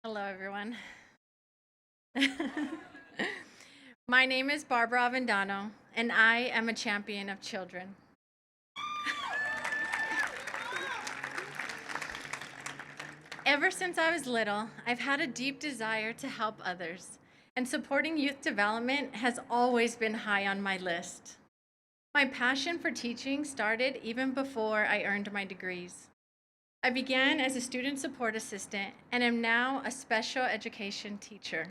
Hello, everyone. My name is Barbara Avendano, and I am a champion of children. Ever since I was little, I've had a deep desire to help others, and supporting youth development has always been high on my list. My passion for teaching started even before I earned my degrees. I began as a student support assistant and am now a special education teacher.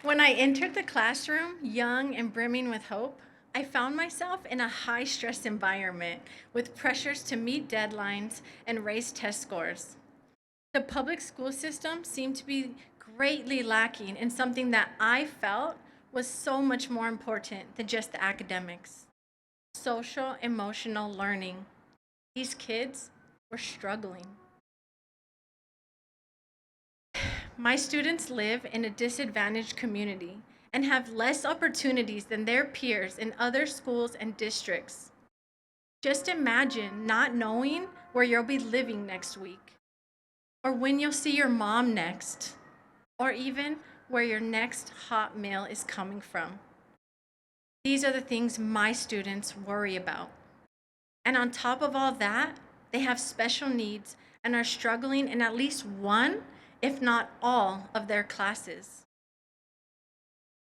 When I entered the classroom, young and brimming with hope, I found myself in a high stress environment with pressures to meet deadlines and raise test scores. The public school system seemed to be greatly lacking in something that I felt was so much more important than just the academics: social emotional learning. These kids were struggling. My students live in a disadvantaged community and have less opportunities than their peers in other schools and districts. Just imagine not knowing where you'll be living next week, or when you'll see your mom next, or even where your next hot meal is coming from. These are the things my students worry about. And on top of all that, they have special needs and are struggling in at least one, if not all, of their classes.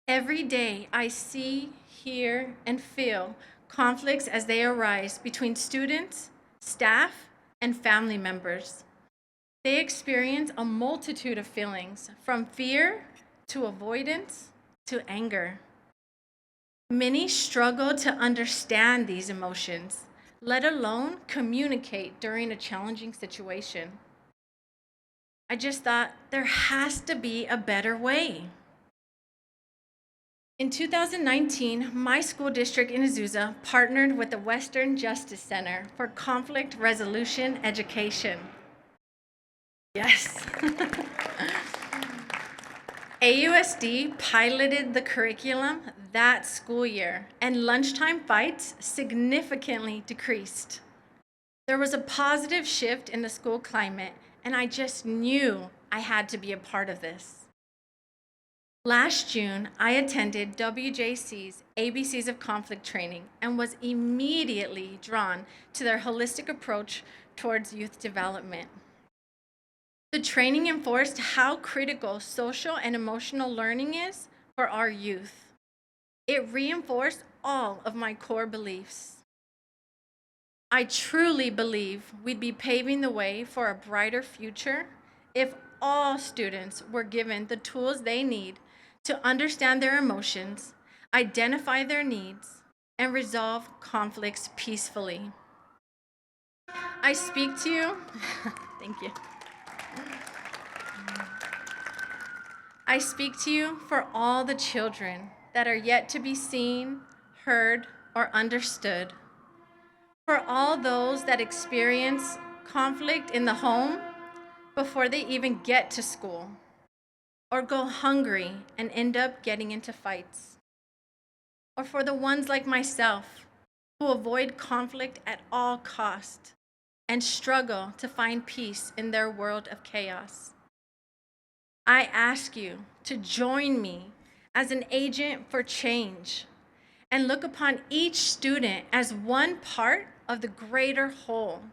Every day, I see, hear, and feel conflicts as they arise between students, staff, and family members. They experience a multitude of feelings, from fear to avoidance to anger. Many struggle to understand these emotions, let alone communicate during a challenging situation. I just thought there has to be a better way. In 2019, my school district in Azusa partnered with the Western Justice Center for Conflict Resolution Education. Yes. AUSD piloted the curriculum that school year, and lunchtime fights significantly decreased. There was a positive shift in the school climate, and I just knew I had to be a part of this. Last June, I attended WJC's ABCs of Conflict training and was immediately drawn to their holistic approach towards youth development. The training enforced how critical social and emotional learning is for our youth. It reinforced all of my core beliefs. I truly believe we'd be paving the way for a brighter future if all students were given the tools they need to understand their emotions, identify their needs, and resolve conflicts peacefully. I speak to you, thank you. I speak to you for all the children that are yet to be seen, heard, or understood. For all those that experience conflict in the home before they even get to school, or go hungry and end up getting into fights. Or for the ones like myself who avoid conflict at all cost and struggle to find peace in their world of chaos. I ask you to join me as an agent for change and look upon each student as one part of the greater whole.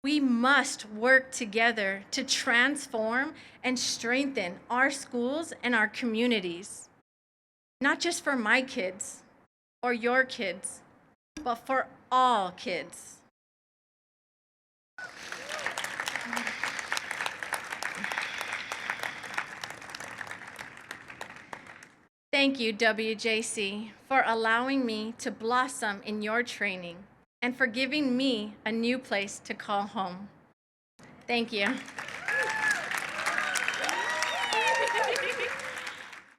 We must work together to transform and strengthen our schools and our communities, not just for my kids or your kids, but for all kids. Thank you, WJC, for allowing me to blossom in your training and for giving me a new place to call home. Thank you.